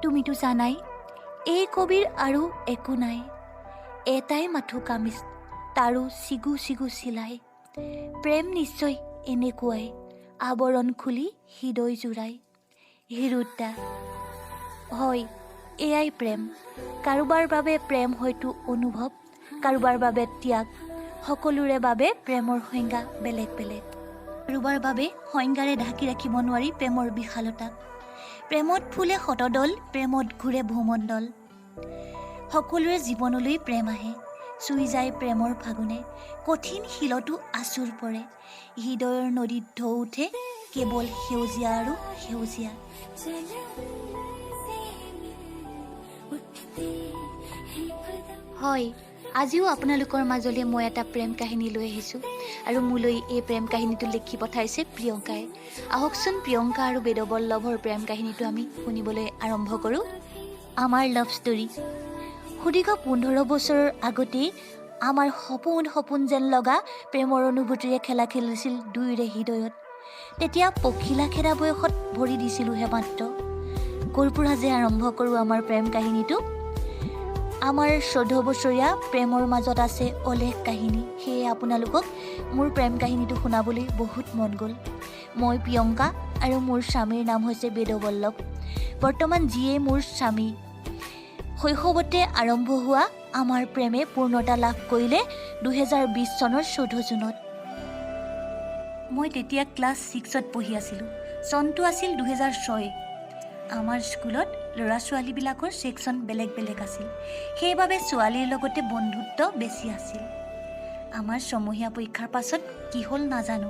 তুমিতো জানাই এই কবিৰ আৰু একো নাই, এটাই মাথো কামিজ তাৰো চিগু চিগু চিলাই। প্ৰেম নিশ্চয় এনেকুৱাই আৱৰণ খুলি হৃদয় জোৰাই। হিৰুতা হয়, এয়াই প্ৰেম। কাৰোবাৰ বাবে প্ৰেম হয়তো অনুভৱ, কাৰোবাৰ বাবে ত্যাগ। সকলোৰে বাবে প্ৰেমৰ সংজ্ঞা বেলেগ বেলেগ। কাৰোবাৰ বাবে সংজ্ঞাৰে ঢাকি ৰাখিব নোৱাৰি প্ৰেমৰ বিশালতাক। প্ৰেমত ফুলে শতদল, প্ৰেমত ঘূৰে ভূমণ্ডল। সকলোৰে জীৱনলৈ প্ৰেম আহে, চুই যায় প্ৰেমৰ ফাগুনে। কঠিন শিলতো আঁচুৰ পৰে, হৃদয়ৰ নদীত ঢৌ উঠে কেৱল সেউজীয়া আৰু সেউজীয়া। হয়, আজিও আপোনালোকৰ মাজলৈ মই এটা প্ৰেম কাহিনী লৈ আহিছোঁ আৰু মোলৈ এই প্ৰেম কাহিনীটো লিখি পঠাইছে প্ৰিয়ংকাই। আহকচোন প্ৰিয়ংকা আৰু বেদবল্লভৰ প্ৰেম কাহিনীটো আমি শুনিবলৈ আৰম্ভ কৰোঁ। আমাৰ লাভ ষ্টৰী। সুদীৰ্ঘ 15 বছৰৰ আগতেই আমাৰ সপোন যেন লগা প্ৰেমৰ অনুভূতিৰে খেলা খেলিছিল দুয়োৰে হৃদয়ত। তেতিয়া পখিলা খেদা বয়সত ভৰি দিছিলোঁহে মাত্ৰ। ক'ৰ পৰা যে আৰম্ভ কৰোঁ আমাৰ প্ৰেম কাহিনীটো। আমাৰ 14 বছৰীয়া প্ৰেমৰ মাজত আছে অলেখ কাহিনী। সেয়ে আপোনালোকক মোৰ প্ৰেম কাহিনীটো শুনাবলৈ বহুত মন গ'ল। মই প্ৰিয়ংকা আৰু মোৰ স্বামীৰ নাম হৈছে বেদবল্লভ। বৰ্তমান যিয়ে মোৰ স্বামী। শৈশৱতে আৰম্ভ হোৱা আমাৰ প্ৰেমে পূৰ্ণতা লাভ কৰিলে 2020 চনৰ 14 জুনত। মই তেতিয়া ক্লাছ 6ত পঢ়ি আছিলোঁ। চনটো আছিল 2006। আমাৰ স্কুলত ল'ৰা ছোৱালীবিলাকৰ ছেকশ্যন বেলেগ বেলেগ আছিল, সেইবাবে ছোৱালীৰ লগতে বন্ধুত্ব বেছি আছিল। আমাৰ ছমহীয়া পৰীক্ষাৰ পাছত কি হ'ল নাজানো,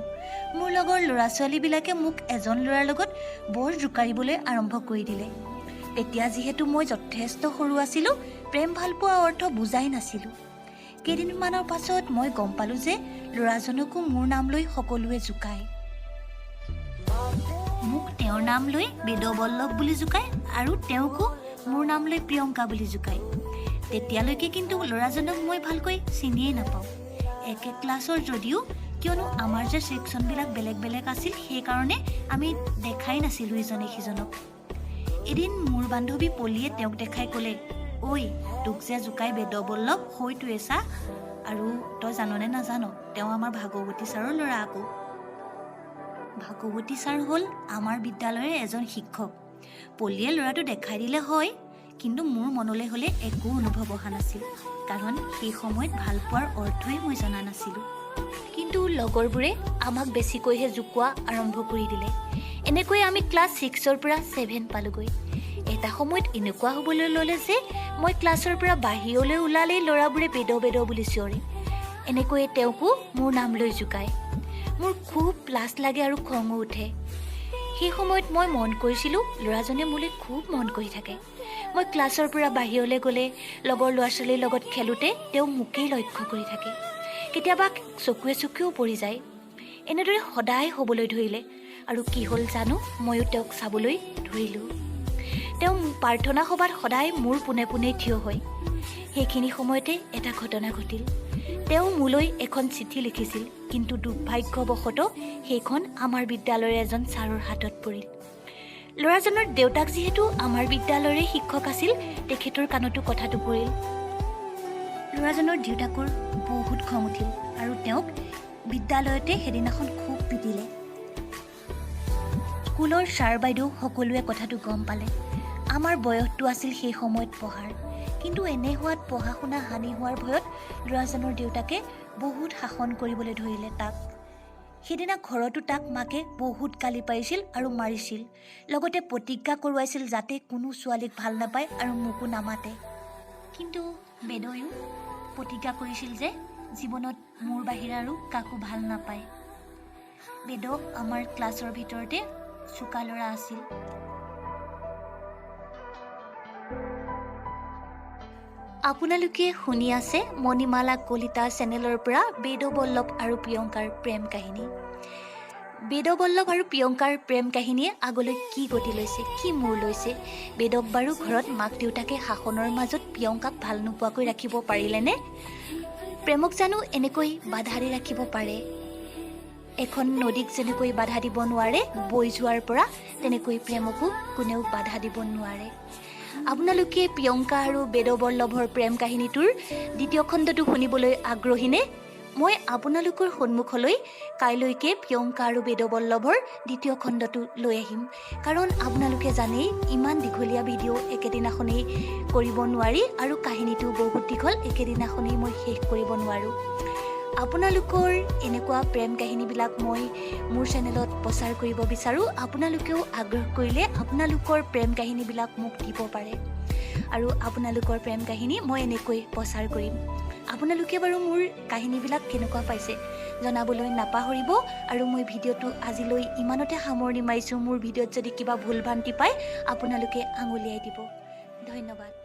মোৰ লগৰ ল'ৰা ছোৱালীবিলাকে মোক এজন ল'ৰাৰ লগত বৰ জোকাৰিবলৈ আৰম্ভ কৰি দিলে। তেতিয়া যিহেতু মই যথেষ্ট সৰু আছিলোঁ, প্ৰেম ভালপোৱাৰ অৰ্থ বুজাই নাছিলোঁ। কেইদিনমানৰ পাছত মই গম পালোঁ যে ল'ৰাজনকো মোৰ নাম লৈ সকলোৱে জোকায়। মোক তেওঁৰ নাম লৈ বেদবল্লভ বুলি জোকায় আৰু তেওঁকো মোৰ নাম লৈ প্ৰিয়ংকা বুলি জোকায়। তেতিয়ালৈকে কিন্তু ল'ৰাজনক মই ভালকৈ চিনিয়েই নাপাওঁ। একে ক্লাছৰ যদিও, কিয়নো আমাৰ যে ছেকশ্যনবিলাক বেলেগ বেলেগ আছিল, সেইকাৰণে আমি দেখাই নাছিলোঁ ইজনে সিজনক। এদিন মোৰ বান্ধৱী পলিয়ে তেওঁক দেখাই ক'লে, ঐ তোক যে জোকাই বেদবল্লভ হয়তোৱে চা, আৰু তই জাননে নাজান তেওঁ আমাৰ ভাগৱতী ছাৰৰ ল'ৰা আকৌ। ভাগৱতী ছাৰ হ'ল আমাৰ বিদ্যালয়ৰ এজন শিক্ষক। পলিয়ে ল'ৰাটো দেখাই দিলে হয়, কিন্তু মোৰ মনলৈ হ'লে একো অনুভৱ অহা নাছিল, কাৰণ সেই সময়ত ভালপোৱাৰ অৰ্থই মই জনা নাছিলোঁ। কিন্তু লগৰবোৰে আমাক বেছিকৈহে জোকোৱা আৰম্ভ কৰি দিলে। এনেকৈ আমি ক্লাছ 6ৰ পৰা 7 পালোঁগৈ। এটা সময়ত এনেকুৱা হ'বলৈ ল'লে যে মই ক্লাছৰ পৰা বাহিৰলৈ ওলালেই ল'ৰাবোৰে বেদ বুলি চিঞৰে। এনেকৈয়ে তেওঁকো মোৰ নাম লৈ জোকায়। মোৰ খুব লাজ লাগে আৰু খঙো উঠে। সেই সময়ত মই মন কৰিছিলোঁ ল'ৰাজনে মোলৈ খুব মন কৰি থাকে। মই ক্লাছৰ পৰা বাহিৰলৈ গ'লে, লগৰ ল'ৰা ছোৱালীৰ লগত খেলোঁতে তেওঁ মোকেই লক্ষ্য কৰি থাকে। কেতিয়াবা চকুৱেও পৰি যায়। এনেদৰে সদায় হ'বলৈ ধৰিলে আৰু কি হ'ল জানো, ময়ো তেওঁক চাবলৈ ধৰিলোঁ। তেওঁ প্ৰাৰ্থনা সভাত সদায় মোৰ পোনে পোনে থিয় হয়। সেইখিনি সময়তে এটা ঘটনা ঘটিল। তেওঁ মোলৈ এখন চিঠি লিখিছিল, কিন্তু দুৰ্ভাগ্যবশতঃ সেইখন আমাৰ বিদ্যালয়ৰ এজন ছাৰৰ হাতত পৰিল। ল'ৰাজনৰ দেউতাক যিহেতু আমাৰ বিদ্যালয়ৰে শিক্ষক আছিল, তেখেতৰ কাণতো কথাটো পৰিল। ল'ৰাজনৰ দেউতাকৰ বহুত খং উঠিল আৰু তেওঁক বিদ্যালয়তে সেইদিনাখন খুব পিটিলে। স্কুলৰ ছাৰ বাইদেউ সকলোৱে কথাটো গম পালে। আমাৰ বয়সটো আছিল সেই সময়ত পঢ়াৰ, কিন্তু এনে হোৱাত পঢ়া শুনা হানি হোৱাৰ ভয়ত ল'ৰাজনৰ দেউতাকে বহুত শাসন কৰিবলৈ ধৰিলে তাক। সেইদিনা ঘৰতো তাক মাকে বহুত গালি পাৰিছিল আৰু মাৰিছিল, লগতে প্ৰতিজ্ঞা কৰোৱাইছিল যাতে কোনো ছোৱালীক ভাল নাপায় আৰু মোকো নামাতে। কিন্তু বেদয়ো প্ৰতিজ্ঞা কৰিছিল যে জীৱনত মোৰ বাহিৰে আৰু কাকো ভাল নাপায়। বেদ আমাৰ ক্লাছৰ ভিতৰতে চোকা ল'ৰা আছিল। আপোনালোকে শুনি আছে মণিমালা কলিতা চেনেলৰ পৰা বেদবল্লভ আৰু প্ৰিয়ংকাৰ প্ৰেম কাহিনী। বেদবল্লভ আৰু প্ৰিয়ংকাৰ প্ৰেম কাহিনীয়ে আগলৈ কি গতি লৈছে, কি মূৰ লৈছে। বেদক বাৰু ঘৰত মাক দেউতাকে শাসনৰ মাজত প্ৰিয়ংকাক ভাল নোপোৱাকৈ ৰাখিব পাৰিলেনে? প্ৰেমক জানো এনেকৈ বাধা দি ৰাখিব পাৰে? এখন নদীক যেনেকৈ বাধা দিব নোৱাৰে বৈ যোৱাৰ পৰা, তেনেকৈ প্ৰেমকো কোনেও বাধা দিব নোৱাৰে। আপোনালোকে প্ৰিয়ংকা আৰু বেদবল্লভৰ প্ৰেম কাহিনীটোৰ দ্বিতীয় খণ্ডটো শুনিবলৈ আগ্ৰহীনে? মই আপোনালোকৰ সন্মুখলৈ কাইলৈকে প্ৰিয়ংকা আৰু বেদবল্লভৰ দ্বিতীয় খণ্ডটো লৈ আহিম। কাৰণ আপোনালোকে জানেই ইমান দীঘলীয়া ভিডিঅ' একেদিনাখনেই কৰিব নোৱাৰি আৰু কাহিনীটো বহুত দীঘল, একেদিনাখনেই মই শেষ কৰিব নোৱাৰোঁ। আপোনালোকৰ এনেকুৱা প্ৰেম কাহিনীবিলাক মই মোৰ চেনেলত প্ৰচাৰ কৰিব বিচাৰোঁ। আপোনালোকেও আগ্ৰহ কৰিলে আপোনালোকৰ প্ৰেম কাহিনীবিলাক মোক দিব পাৰে আৰু আপোনালোকৰ প্ৰেম কাহিনী মই এনেকৈ প্ৰচাৰ কৰিম। আপোনালোকে বাৰু মোৰ কাহিনীবিলাক কেনেকুৱা পাইছে জনাবলৈ নাপাহৰিব। আৰু মই ভিডিঅ'টো আজিলৈ ইমানতে সামৰণি মাৰিছোঁ। মোৰ ভিডিঅ'ত যদি কিবা ভুল ভ্ৰান্তি পায় আপোনালোকে আঙুলিয়াই দিব। ধন্যবাদ।